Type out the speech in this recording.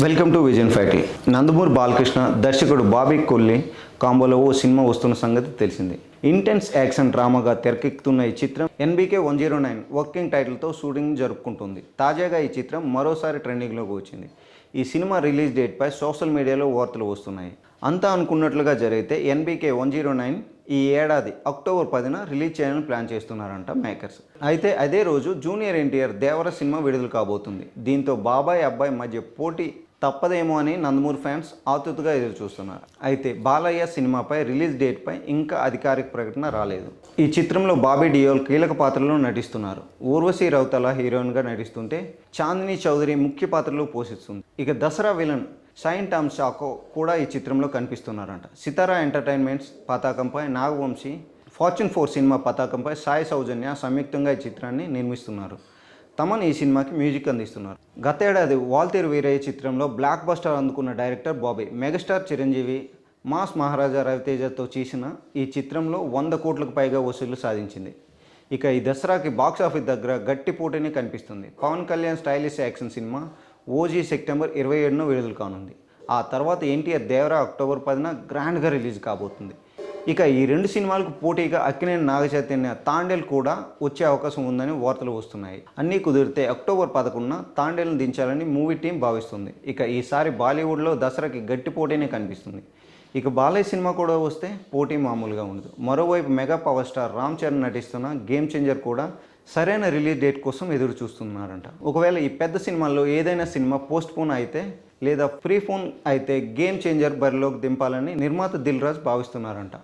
Welcome to vision factory. Nandamuri Balakrishna దర్శకుడు బాబీ కొల్లి కాంబోలో ఓ cinema వస్తున్న సంగతి తెలిసిందే. ఇంటెన్స్ యాక్షన్ డ్రామాగా తెరకెక్కుతున్న ఈ చిత్రం ఎన్బీకే 109 వర్కింగ్ టైటిల్తో షూటింగ్ జరుపుకుంటుంది. తాజాగా ఈ చిత్రం మరోసారి ట్రెండింగ్లోకి వచ్చింది. ఈ సినిమా రిలీజ్ డేట్పై సోషల్ మీడియాలో వార్తలు వస్తున్నాయి. అంతా అనుకున్నట్లుగా జరిగితే ఎన్బీకే 109 ఈ ఏడాది అక్టోబర్ 10న రిలీజ్ చేయాలని ప్లాన్ చేస్తున్నారంట మేకర్స్. అయితే అదే రోజు జూనియర్ ఎన్టీఆర్ దేవర సినిమా విడుదల కాబోతుంది. దీంతో బాబాయ్ అబ్బాయి మధ్య పోటీ తప్పదేమో అని నందమూరి ఫ్యాన్స్ ఆతృతగా ఎదురు చూస్తున్నారు. అయితే బాలయ్య సినిమాపై రిలీజ్ డేట్పై ఇంకా అధికారిక ప్రకటన రాలేదు. ఈ చిత్రంలో బాబీ డియోల్ కీలక పాత్రలో నటిస్తున్నారు. ఊర్వశి రౌతల హీరోయిన్గా నటిస్తుంటే చాందిని చౌదరి ముఖ్య పాత్రలో పోషిస్తుంది. ఇక దసరా విలన్ షైన్ టామ్ షాకో కూడా ఈ చిత్రంలో కనిపిస్తున్నారంట. సితారా ఎంటర్టైన్మెంట్స్ పతాకంపై నాగవంశీ, ఫార్చ్యూన్ 4 సినిమా పతాకంపై సాయి సౌజన్య సంయుక్తంగా ఈ చిత్రాన్ని నిర్మిస్తున్నారు. తమన్ ఈ సినిమాకి మ్యూజిక్ అందిస్తున్నారు. గతేడాది వాల్తేరు వీరయ్య చిత్రంలో బ్లాక్ బస్టర్ అందుకున్న director Bobby megastar Chiranjeevi, mass Maharaja రవితేజతో చేసిన ఈ చిత్రంలో 100 కోట్లకు పైగా వసూళ్లు సాధించింది. ఇక ఈ దసరాకి బాక్సాఫీస్ దగ్గర గట్టి పోటీని కనిపిస్తుంది. Pawan Kalyan stylish action cinema OG September 27న విడుదల కానుంది. ఆ తర్వాత ఎన్టీఆర్ దేవరా అక్టోబర్ 10న గ్రాండ్గా రిలీజ్ కాబోతుంది. ఇక ఈ రెండు సినిమాలకు పోటీగా అక్కినేని నాగచైతన్య తాండేల్ కూడా వచ్చే అవకాశం ఉందని వార్తలు వస్తున్నాయి. అన్నీ కుదిరితే అక్టోబర్ 11న తాండేల్ను దించాలని మూవీ టీం భావిస్తుంది. ఇక ఈసారి బాలీవుడ్లో దసరాకి గట్టి పోటీనే కనిపిస్తుంది. ఇక బాలయ్య సినిమా కూడా వస్తే పోటీ మామూలుగా ఉండదు. మరోవైపు mega power star Ram Charan నటిస్తున్న గేమ్ చేంజర్ కూడా సరైన రిలీజ్ డేట్ కోసం ఎదురు చూస్తున్నారంట. ఒకవేళ ఈ పెద్ద సినిమాల్లో ఏదైనా సినిమా పోస్ట్ పోన్ అయితే లేదా ప్రీ ఫోన్ అయితే గేమ్ చేంజర్ బరిలోకి దింపాలని నిర్మాత దిల్ రాజు భావిస్తున్నారంట.